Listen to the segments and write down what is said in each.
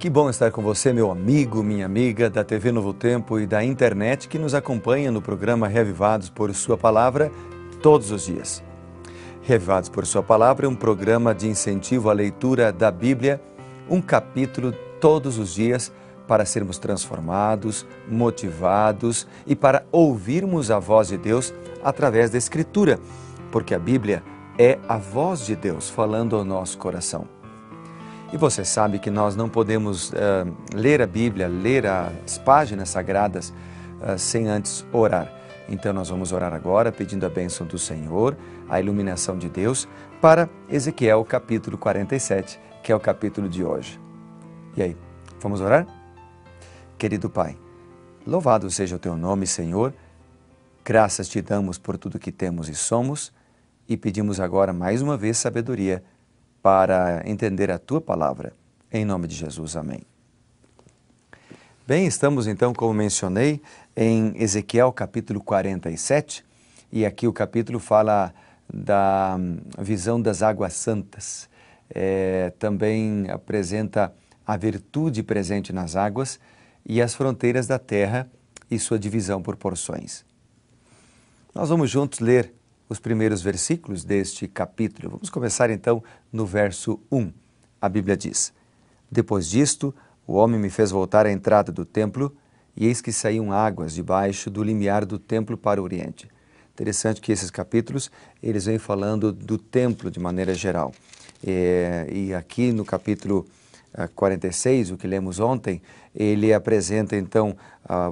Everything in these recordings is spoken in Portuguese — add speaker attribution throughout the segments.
Speaker 1: Que bom estar com você, meu amigo, minha amiga da TV Novo Tempo e da internet que nos acompanha no programa Reavivados por Sua Palavra todos os dias. Reavivados por Sua Palavra é um programa de incentivo à leitura da Bíblia, um capítulo todos os dias para sermos transformados, motivados e para ouvirmos a voz de Deus através da Escritura, porque a Bíblia é a voz de Deus falando ao nosso coração. E você sabe que nós não podemos ler a Bíblia, ler as páginas sagradas sem antes orar. Então nós vamos orar agora pedindo a bênção do Senhor, a iluminação de Deus para Ezequiel capítulo 47, que é o capítulo de hoje. E aí, vamos orar? Querido Pai, louvado seja o Teu nome, Senhor. Graças te damos por tudo que temos e somos e pedimos agora mais uma vez sabedoria para entender a Tua Palavra. Em nome de Jesus, amém. Bem, estamos então, como mencionei, em Ezequiel capítulo 47, e aqui o capítulo fala da visão das águas santas. Também apresenta a virtude presente nas águas e as fronteiras da terra e sua divisão por porções. Nós vamos juntos ler os primeiros versículos deste capítulo. Vamos começar então no verso 1. A Bíblia diz: Depois disto, o homem me fez voltar à entrada do templo, e eis que saíam águas debaixo do limiar do templo para o oriente. Interessante que esses capítulos, eles vêm falando do templo de maneira geral. E aqui no capítulo 46, o que lemos ontem, ele apresenta então,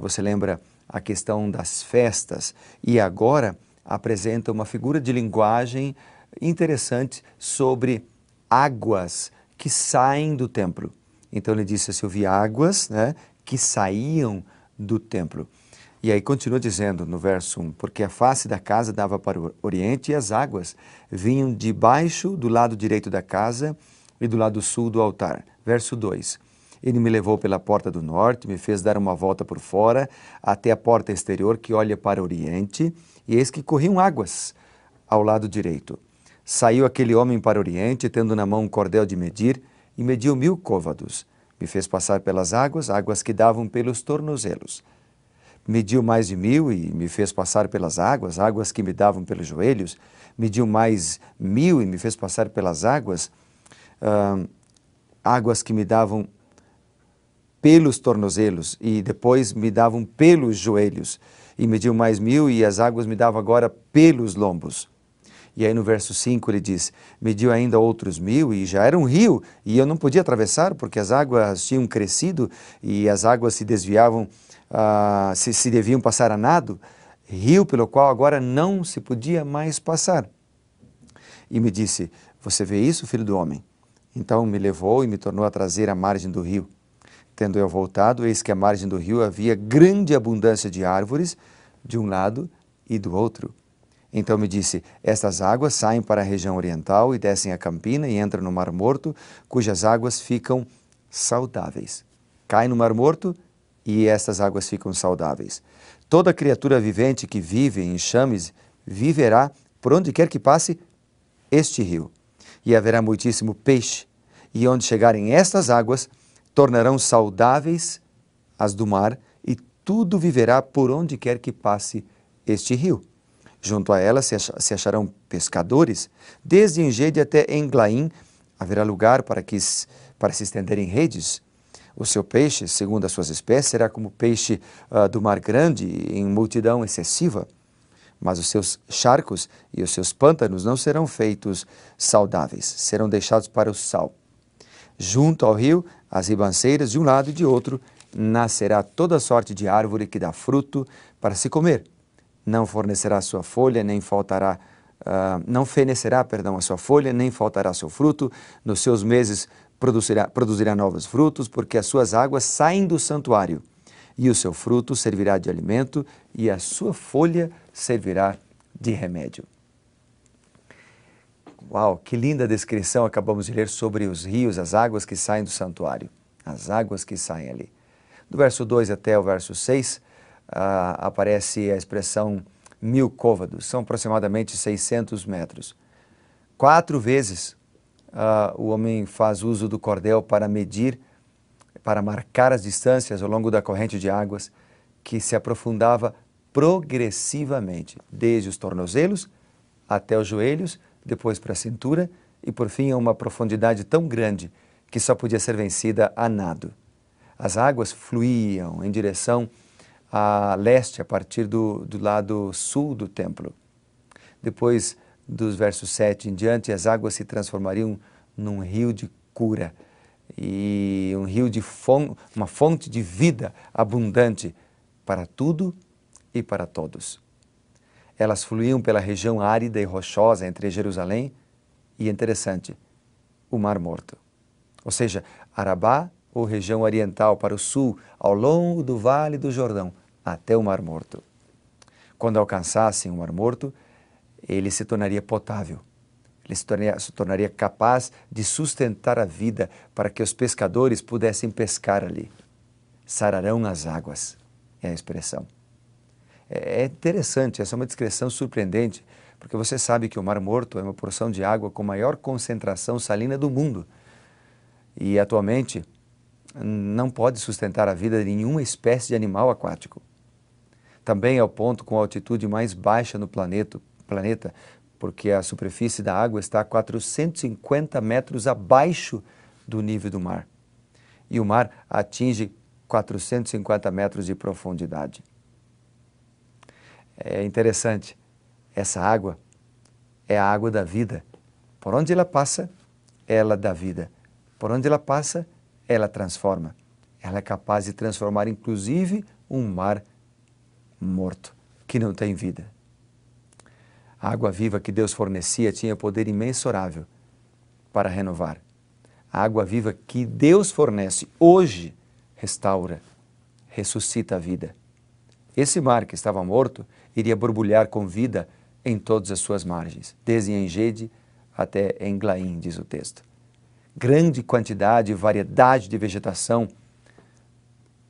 Speaker 1: você lembra, a questão das festas, e agora apresenta uma figura de linguagem interessante sobre águas que saem do templo. Então ele disse assim, eu vi águas, que saíam do templo. E aí continua dizendo no verso 1, porque a face da casa dava para o oriente e as águas vinham debaixo do lado direito da casa e do lado sul do altar. Verso 2, ele me levou pela porta do norte, me fez dar uma volta por fora até a porta exterior que olha para o oriente, e eis que corriam águas ao lado direito. Saiu aquele homem para o oriente, tendo na mão um cordel de medir, e mediu 1000 côvados. Me fez passar pelas águas, águas que davam pelos tornozelos. Mediu mais de 1000 e me fez passar pelas águas, águas que me davam pelos joelhos. Mediu mais 1000 e me fez passar pelas águas, águas que me davam pelos tornozelos e depois me davam pelos joelhos. E mediu mais 1000 e as águas me davam agora pelos lombos. E aí no verso 5 ele diz, mediu ainda outros 1000 e já era um rio e eu não podia atravessar porque as águas tinham crescido e as águas se desviavam, se deviam passar a nado, rio pelo qual agora não se podia mais passar. E me disse, você vê isso, filho do homem? Então me levou e me tornou a trazer à margem do rio. Tendo eu voltado, eis que à margem do rio havia grande abundância de árvores, de um lado e do outro. Então me disse, estas águas saem para a região oriental e descem a campina e entram no Mar Morto, cujas águas ficam saudáveis. Cai no Mar Morto e estas águas ficam saudáveis. Toda criatura vivente que vive em enxames viverá por onde quer que passe este rio. E haverá muitíssimo peixe, e onde chegarem estas águas, tornarão saudáveis as do mar, e tudo viverá por onde quer que passe este rio. Junto a ela se acharão pescadores, desde Engede até Englaim, haverá lugar para se estenderem redes. O seu peixe, segundo as suas espécies, será como peixe do mar grande, em multidão excessiva. Mas os seus charcos e os seus pântanos não serão feitos saudáveis, serão deixados para o sal. Junto ao rio, as ribanceiras de um lado e de outro, nascerá toda sorte de árvore que dá fruto para se comer. Não fornecerá sua folha, nem faltará, não fenecerá, a sua folha, nem faltará seu fruto. Nos seus meses produzirá novos frutos, porque as suas águas saem do santuário. E o seu fruto servirá de alimento, e a sua folha servirá de remédio. Uau, que linda descrição acabamos de ler sobre os rios, as águas que saem do santuário. As águas que saem ali. Do verso 2 até o verso 6, aparece a expressão 1000 côvados, são aproximadamente 600 metros. 4 vezes o homem faz uso do cordel para medir para marcar as distâncias ao longo da corrente de águas, que se aprofundava progressivamente, desde os tornozelos até os joelhos, depois para a cintura e, por fim, a uma profundidade tão grande que só podia ser vencida a nado. As águas fluíam em direção a leste, a partir do lado sul do templo. Depois dos versos 7 em diante, as águas se transformariam num rio de cura e um rio de uma fonte de vida abundante para tudo e para todos. Elas fluíam pela região árida e rochosa entre Jerusalém e, interessante, o Mar Morto. Ou seja, Arabá, ou região oriental para o sul, ao longo do Vale do Jordão, até o Mar Morto. Quando alcançassem o Mar Morto, ele se tornaria potável. Ele se tornaria capaz de sustentar a vida para que os pescadores pudessem pescar ali. Sararão as águas, é a expressão. É interessante, essa é uma descrição surpreendente, porque você sabe que o Mar Morto é uma porção de água com maior concentração salina do mundo. E atualmente não pode sustentar a vida de nenhuma espécie de animal aquático. Também é o ponto com a altitude mais baixa no planeta, porque a superfície da água está a 450 metros abaixo do nível do mar. E o mar atinge 450 metros de profundidade. É interessante, essa água é a água da vida. Por onde ela passa, ela dá vida. Por onde ela passa, ela transforma. Ela é capaz de transformar, inclusive, um mar morto, que não tem vida. A água viva que Deus fornecia tinha poder imensurável para renovar. A água viva que Deus fornece hoje restaura, ressuscita a vida. Esse mar que estava morto iria borbulhar com vida em todas as suas margens, desde Engedi até Englaim, diz o texto. Grande quantidade e variedade de vegetação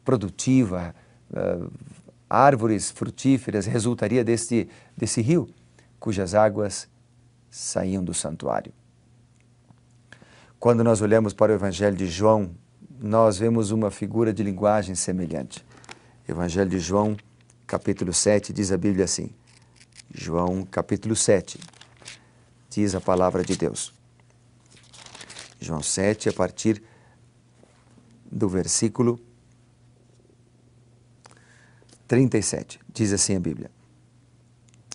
Speaker 1: produtiva, árvores frutíferas resultaria desse rio, cujas águas saíam do santuário. Quando nós olhamos para o Evangelho de João, nós vemos uma figura de linguagem semelhante. Evangelho de João, capítulo 7, diz a Bíblia assim. João, capítulo 7, diz a palavra de Deus. João 7, a partir do versículo 37, diz assim a Bíblia.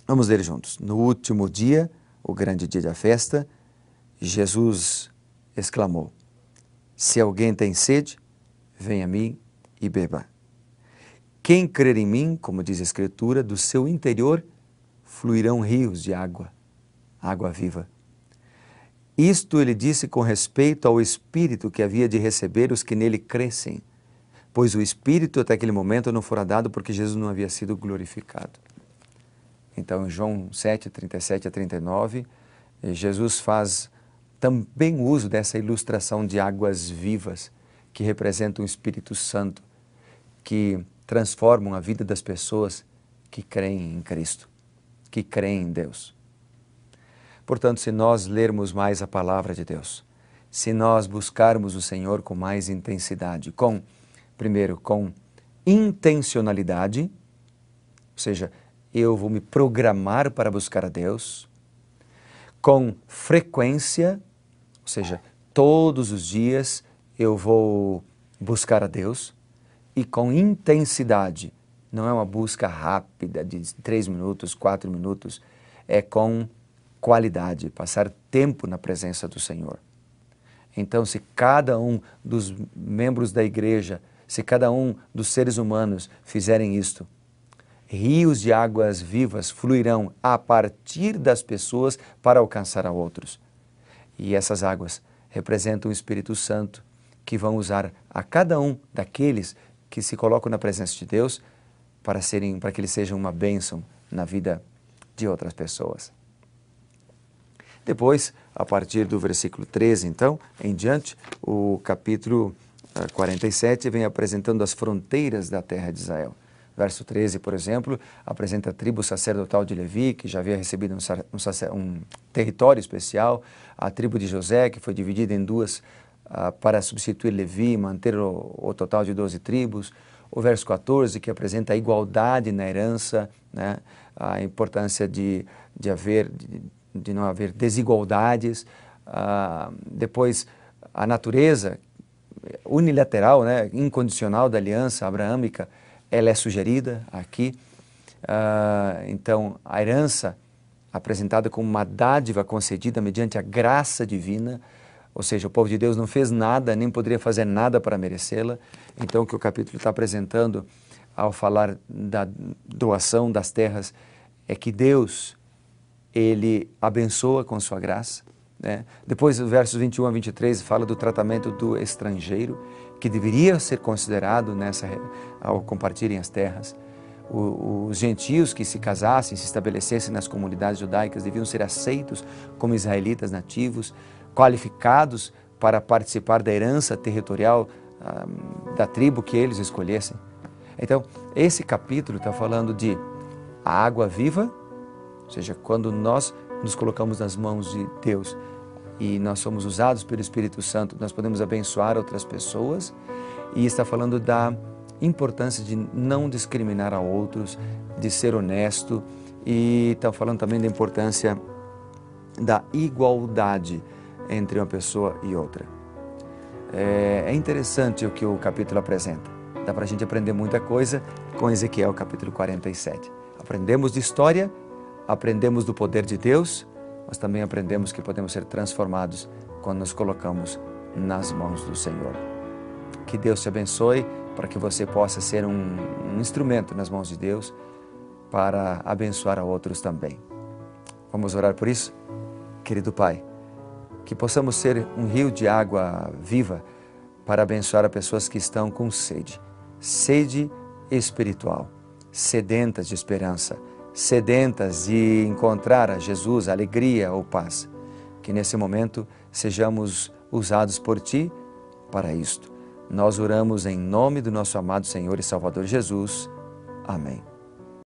Speaker 1: Vamos ler juntos. No último dia, o grande dia da festa, Jesus exclamou: se alguém tem sede, venha a mim e beba. Quem crer em mim, como diz a Escritura, do seu interior fluirão rios de água, água viva. Isto ele disse com respeito ao Espírito que havia de receber os que nele crescem, pois o Espírito até aquele momento não fora dado porque Jesus não havia sido glorificado. Então, em João 7, 37 a 39, Jesus faz também uso dessa ilustração de águas vivas que representam o Espírito Santo, que transformam a vida das pessoas que creem em Cristo, que creem em Deus. Portanto, se nós lermos mais a palavra de Deus, se nós buscarmos o Senhor com mais intensidade, primeiro, com intencionalidade, ou seja, eu vou me programar para buscar a Deus, com frequência, ou seja, todos os dias eu vou buscar a Deus, e com intensidade, não é uma busca rápida de 3 minutos, 4 minutos, é com qualidade, passar tempo na presença do Senhor. Então, se cada um dos membros da igreja, se cada um dos seres humanos fizerem isto, rios de águas vivas fluirão a partir das pessoas para alcançar a outros. E essas águas representam o Espírito Santo, que vão usar a cada um daqueles que se colocam na presença de Deus para que eles sejam uma bênção na vida de outras pessoas. Depois, a partir do versículo 13, então, em diante, o capítulo 47 vem apresentando as fronteiras da terra de Israel. Verso 13, por exemplo, apresenta a tribo sacerdotal de Levi, que já havia recebido um território especial, a tribo de José, que foi dividida em duas para substituir Levi, manter o total de 12 tribos. O verso 14, que apresenta a igualdade na herança, né? A importância de não haver desigualdades. Depois, a natureza unilateral, né? Incondicional da aliança abraâmica, ela é sugerida aqui. Então, a herança apresentada como uma dádiva concedida mediante a graça divina, ou seja, o povo de Deus não fez nada, nem poderia fazer nada para merecê-la. Então, o que o capítulo está apresentando ao falar da doação das terras é que Deus, Ele abençoa com sua graça, né? Depois, os versos 21 a 23, fala do tratamento do estrangeiro, que deveria ser considerado ao compartilhem as terras. Os gentios que se casassem, se estabelecessem nas comunidades judaicas, deviam ser aceitos como israelitas nativos, qualificados para participar da herança territorial da tribo que eles escolhessem. Então, esse capítulo está falando de a água viva, ou seja, quando nós nos colocamos nas mãos de Deus e nós somos usados pelo Espírito Santo, nós podemos abençoar outras pessoas, e está falando da importância de não discriminar a outros, de ser honesto, e está falando também da importância da igualdade entre uma pessoa e outra. É interessante o que o capítulo apresenta. Dá para a gente aprender muita coisa com Ezequiel capítulo 47. Aprendemos de história, aprendemos do poder de Deus, mas também aprendemos que podemos ser transformados quando nos colocamos nas mãos do Senhor. Que Deus te abençoe para que você possa ser um instrumento nas mãos de Deus para abençoar a outros também. Vamos orar por isso? Querido Pai, que possamos ser um rio de água viva para abençoar as pessoas que estão com sede, sede espiritual, sedentas de esperança, sedentas de encontrar a Jesus, a alegria ou paz. Que nesse momento sejamos usados por Ti para isto. Nós oramos em nome do nosso amado Senhor e Salvador Jesus. Amém.